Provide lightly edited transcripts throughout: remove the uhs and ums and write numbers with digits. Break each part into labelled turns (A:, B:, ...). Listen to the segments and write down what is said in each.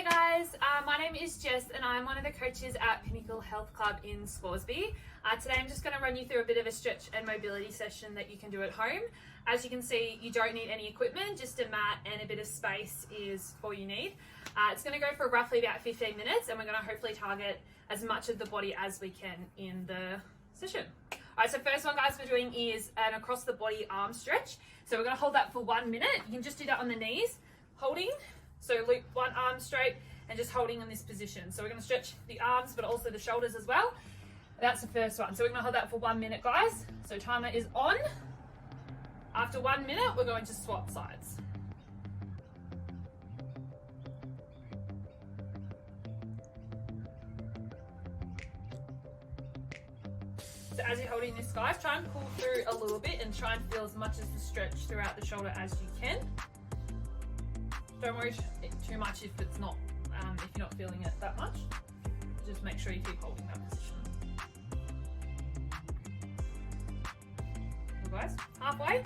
A: Hey guys, my name is Jess and I'm one of the coaches at Pinnacle Health Club in Scoresby. Today I'm just going to run you through a bit of a stretch and mobility session that you can do at home. As you can see, you don't need any equipment, just a mat and a bit of space is all you need. It's going to go for roughly about 15 minutes and we're going to hopefully target as much of the body as we can in the session. Alright, so first one guys we're doing is an across the body arm stretch. So we're going to hold that for 1 minute. You can just do that on the knees, holding. So loop one arm straight and just holding in this position. So we're going to stretch the arms but also the shoulders as well. That's the first one. So we're going to hold that for 1 minute guys. So timer is on. After 1 minute we're going to swap sides. So as you're holding this guys, try and pull through a little bit and try and feel as much of the stretch throughout the shoulder as you can. Don't worry too much if it's not, if you're not feeling it that much. Just make sure you keep holding that position. So guys, halfway.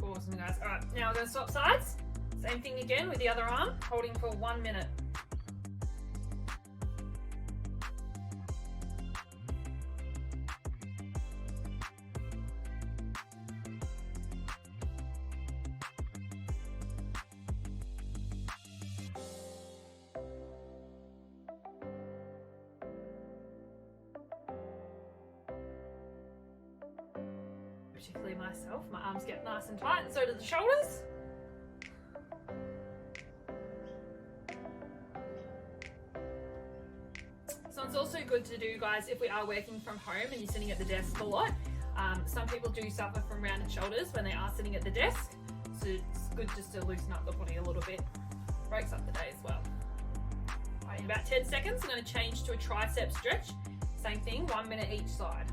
A: Awesome guys. Alright, now we're going to swap sides. Same thing again with the other arm, holding for 1 minute. Particularly myself, my arms get nice and tight and so do the shoulders. So it's also good to do guys if we are working from home and you're sitting at the desk a lot. Some people do suffer from rounded shoulders when they are sitting at the desk, so it's good just to loosen up the body a little bit. Breaks up the day as well. Right, in about 10 seconds I'm going to change to a tricep stretch. Same thing, 1 minute each side.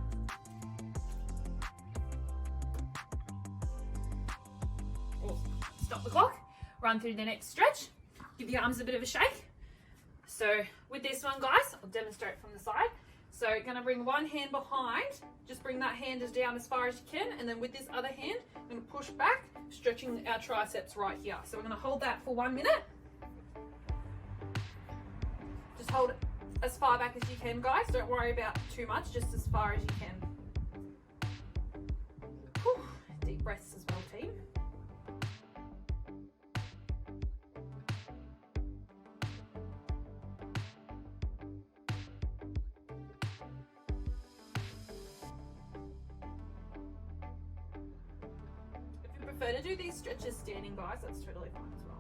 A: Stop the clock, run through the next stretch, give the arms a bit of a shake. So with this one guys, I'll demonstrate from the side. So gonna bring one hand behind, just bring that hand as down as far as you can, and then with this other hand, I'm gonna push back, stretching our triceps right here. So we're gonna hold that for 1 minute. Just hold it as far back as you can guys, don't worry about too much, just as far as you can. Whew. Deep breaths as well team. Prefer to do these stretches standing guys, that's totally fine as well.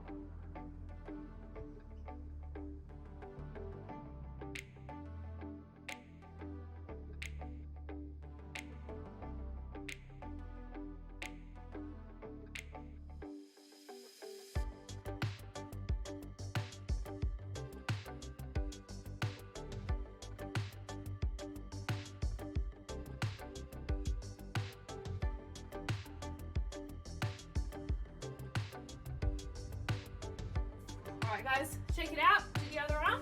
A: Alright guys, check it out, do the other arm.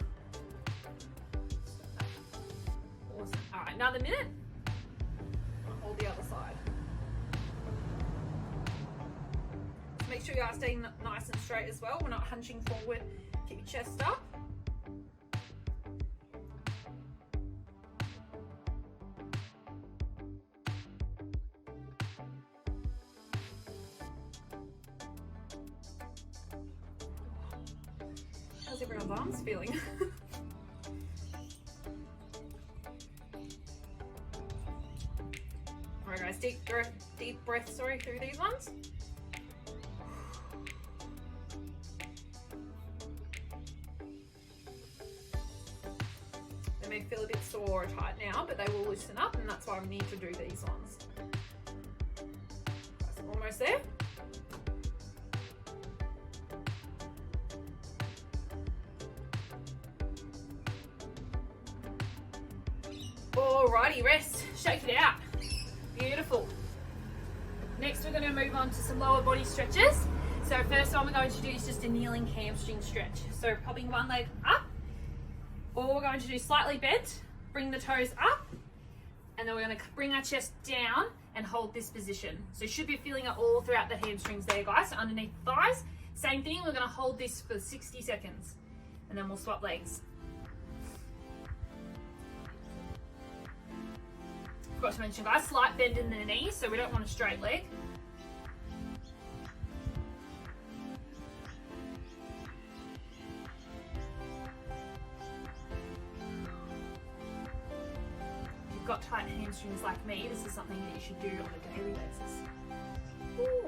A: Awesome. Alright, another minute. Hold the other side. Just make sure you are staying nice and straight as well. We're not hunching forward. Keep your chest up. How's everyone's arms feeling? Alright guys, deep breath through these ones. They may feel a bit sore or tight now, but they will loosen up and that's why we need to do these ones. Almost there. Alrighty, rest, shake it out. Beautiful. Next we're going to move on to some lower body stretches. So first one we're going to do is just a kneeling hamstring stretch. So popping one leg up, or we're going to do slightly bent, bring the toes up, and then we're going to bring our chest down and hold this position. So you should be feeling it all throughout the hamstrings there, guys. So underneath the thighs, same thing, we're going to hold this for 60 seconds, and then we'll swap legs. Forgot to mention, guys, slight bend in the knees, so we don't want a straight leg. If you've got tight hamstrings like me, this is something that you should do on a daily basis. Ooh.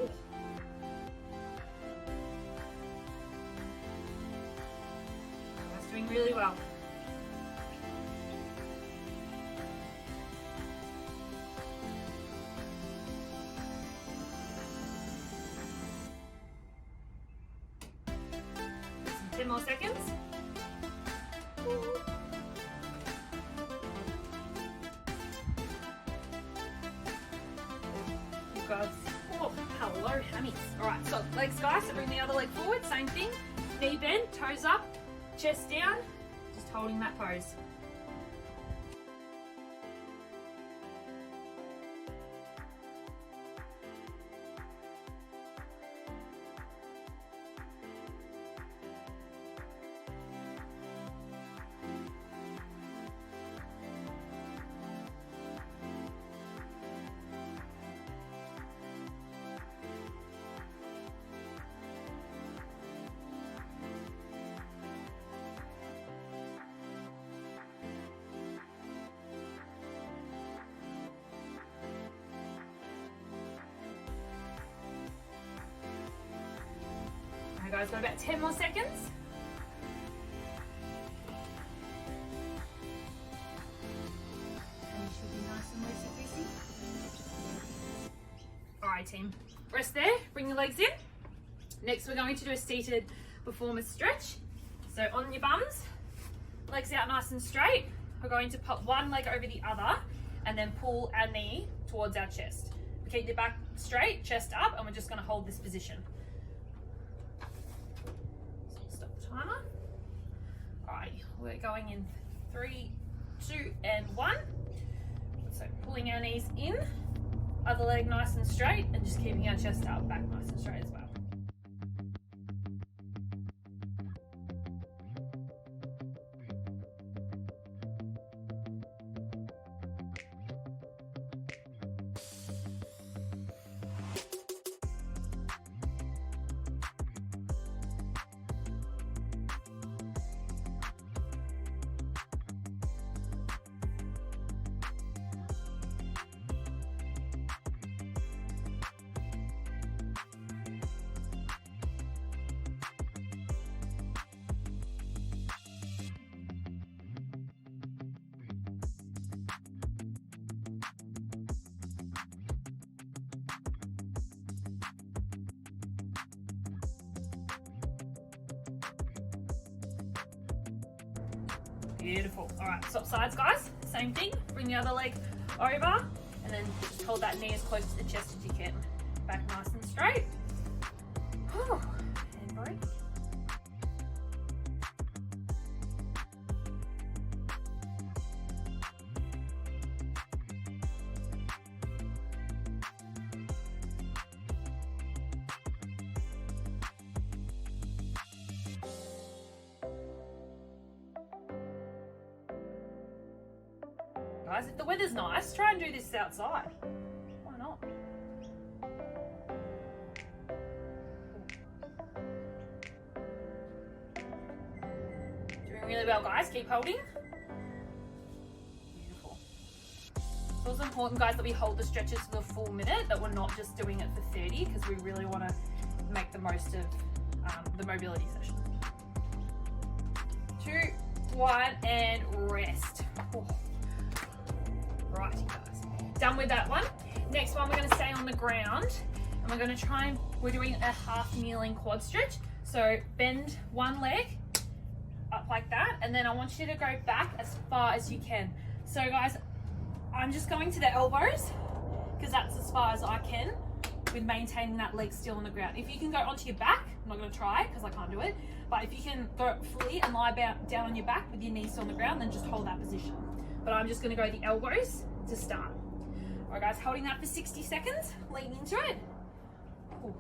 A: Ooh. That's doing really well. Some 10 more seconds. Ooh. You guys, oh, hello hammies. All right, so legs, guys, so bring the other leg forward, same thing. Knee bend, toes up, chest down, just holding that pose. Guys, got about 10 more seconds. And you should be nice and loosey-goosey. Alright team, rest there, bring your legs in. Next we're going to do a seated performance stretch. So on your bums, legs out nice and straight. We're going to pop one leg over the other and then pull our knee towards our chest. Keep your back straight, chest up, and we're just going to hold this position. Timer. Alright, we're going in 3, 2, and 1. So pulling our knees in, other leg nice and straight, and just keeping our chest up, back nice and straight as well. Beautiful. All right, swap sides, guys. Same thing. Bring the other leg over, and then just hold that knee as close to the chest as you can. Back nice and straight. Whew. And break. Guys, if the weather's nice, try and do this outside. Why not? Doing really well, guys. Keep holding. Beautiful. It's also important, guys, that we hold the stretches for the full minute, that we're not just doing it for 30, because we really want to make the most of the mobility session. 2, 1, and rest. Oh. Right, you guys, done with that one. Next one, we're going to stay on the ground, and we're going to try and, we're doing a half kneeling quad stretch. So bend one leg, like that, and then I want you to go back as far as you can. So guys, I'm just going to the elbows because that's as far as I can with maintaining that leg still on the ground. If you can go onto your back, I'm not going to try because I can't do it, but if you can go fully and lie down on your back with your knees still on the ground, then just hold that position. But I'm just going to go the elbows to start. All right guys, holding that for 60 seconds, lean into it. Ooh.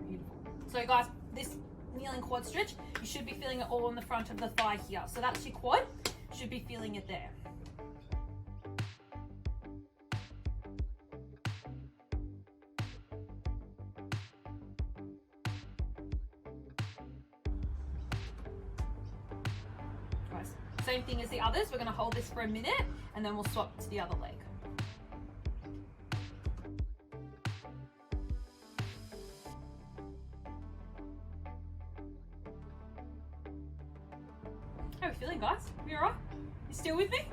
A: Beautiful. So guys, this kneeling quad stretch, you should be feeling it all on the front of the thigh here. So that's your quad, should be feeling it there. Guys, same thing as the others, we're going to hold this for a minute and then we'll swap to the other leg. How are we feeling, guys? You alright? You still with me?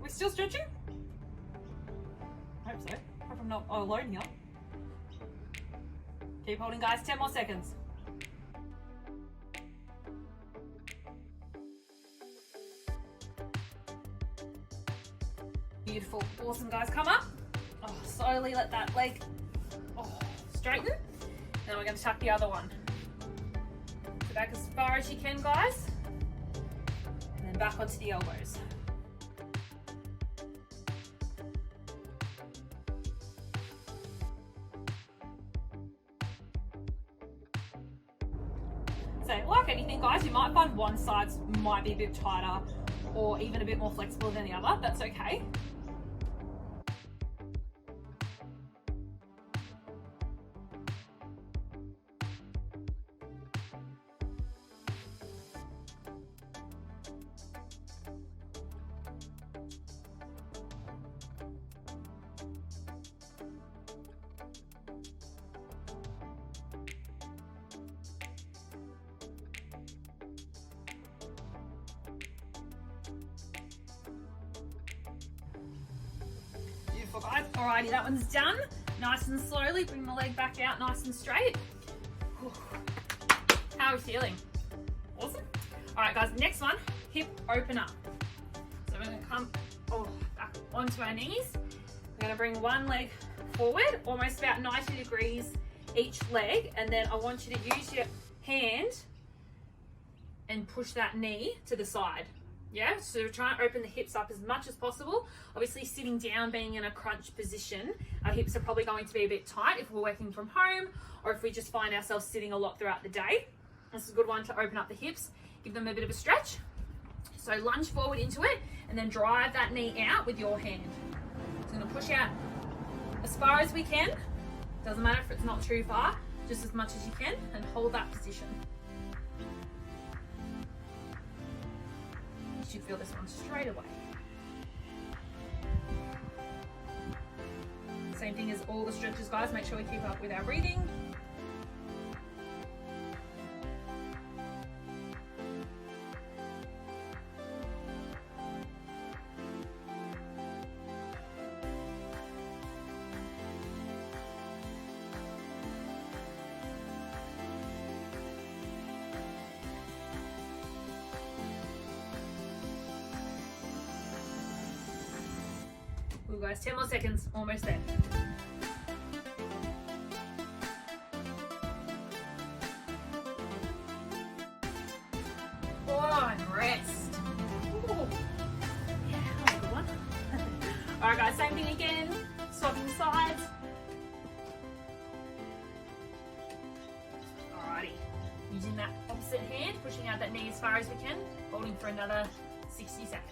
A: We're still stretching? I hope so. Hope I'm not alone here. Keep holding, guys. 10 more seconds. Beautiful. Awesome, guys. Come up. Oh, slowly let that leg straighten. Then we're going to tuck the other one. Go back as far as you can, guys. And then back onto the elbows. So like anything, guys, you might find one side might be a bit tighter or even a bit more flexible than the other. That's okay. Guys. Alrighty, that one's done. Nice and slowly, bring the leg back out nice and straight. How are we feeling? Awesome. Alright guys, next one, hip opener. So we're gonna come back onto our knees. We're gonna bring one leg forward, almost about 90 degrees each leg, and then I want you to use your hand and push that knee to the side. Yeah, so try and open the hips up as much as possible. Obviously sitting down, being in a crunch position, our hips are probably going to be a bit tight if we're working from home or if we just find ourselves sitting a lot throughout the day. This is a good one to open up the hips, give them a bit of a stretch. So lunge forward into it and then drive that knee out with your hand. So I'm gonna push out as far as we can. Doesn't matter if it's not too far, just as much as you can, and hold that position. You should feel this one straight away. Same thing as all the stretches, guys. Make sure we keep up with our breathing. Cool guys, 10 more seconds, almost there. Oh, and rest. Ooh. Yeah, that was a good one. Alright guys, same thing again, swapping sides. Alrighty, using that opposite hand, pushing out that knee as far as we can, holding for another 60 seconds.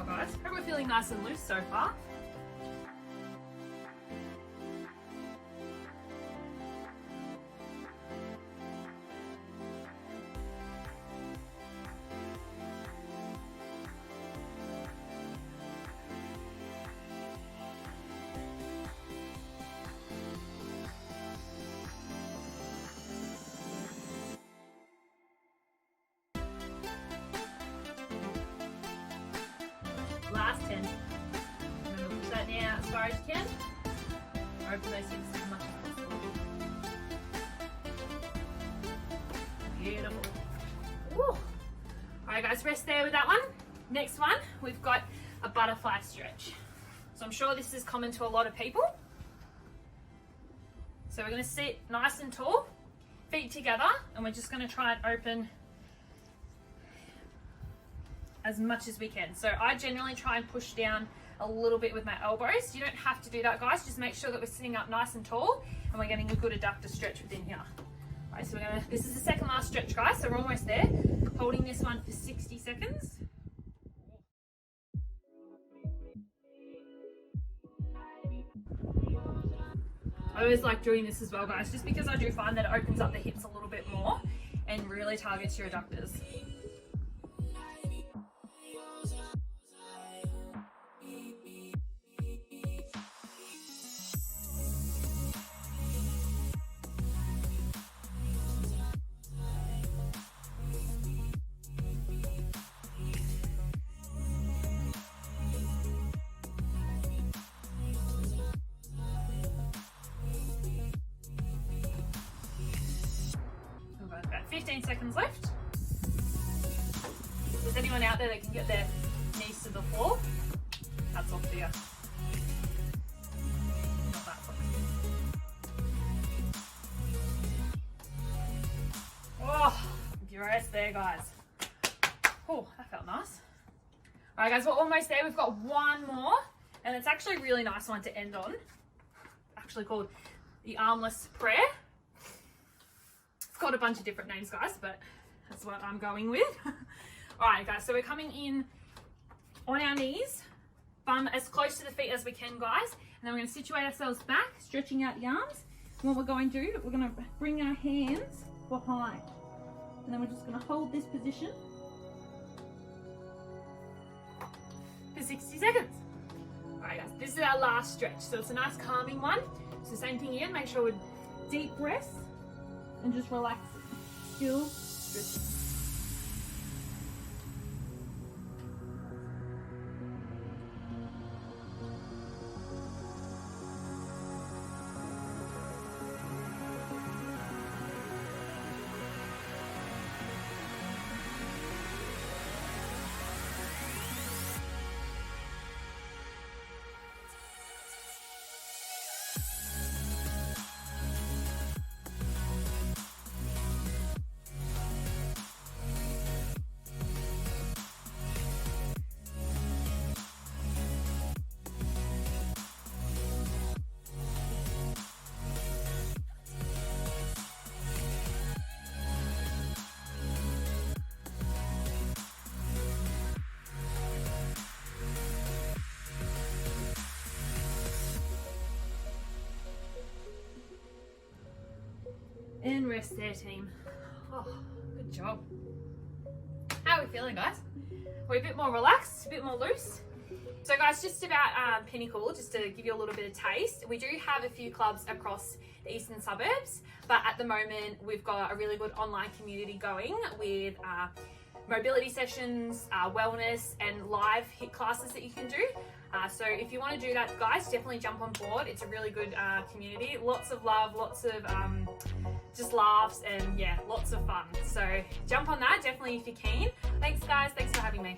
A: Guys, hope we're feeling nice and loose so far. Last 10. Remember, push that down as far as you can. Open those hips as much as possible. Beautiful. Woo. Alright guys, rest there with that one. Next one, we've got a butterfly stretch. So I'm sure this is common to a lot of people. So we're going to sit nice and tall, feet together, and we're just going to try and open as much as we can. So I generally try and push down a little bit with my elbows. You don't have to do that, guys. Just make sure that we're sitting up nice and tall and we're getting a good adductor stretch within here. All right, so this is the second last stretch, guys. So we're almost there. Holding this one for 60 seconds. I always like doing this as well, guys, just because I do find that it opens up the hips a little bit more and really targets your adductors. We've got about 15 seconds left. If there's anyone out there that can get their knees to the floor, hats off to you. Not that far. Oh, give a rest there, guys. Oh, that felt nice. All right, guys, we're almost there. We've got one more, and it's actually a really nice one to end on. Actually called the armless prayer. It's got a bunch of different names, guys, but that's what I'm going with. All right, guys, so we're coming in on our knees, bum as close to the feet as we can, guys, and then we're going to situate ourselves back, stretching out the arms. And what we're going to do, we're going to bring our hands behind, and then we're just going to hold this position for 60 seconds. All right, guys, this is our last stretch, so it's a nice calming one. So same thing again, make sure we're deep breaths and just relax, still stretching. And rest there, team. Oh, good job. How are we feeling, guys? We're a bit more relaxed, a bit more loose. So guys, just about Pinnacle, just to give you a little bit of taste, we do have a few clubs across the eastern suburbs, but at the moment we've got a really good online community going with mobility sessions, wellness, and live HIIT classes that you can do. So if you want to do that, guys, definitely jump on board. It's a really good community. Lots of love, lots of just laughs, and yeah, lots of fun. So jump on that, definitely, if you're keen. Thanks, guys. Thanks for having me.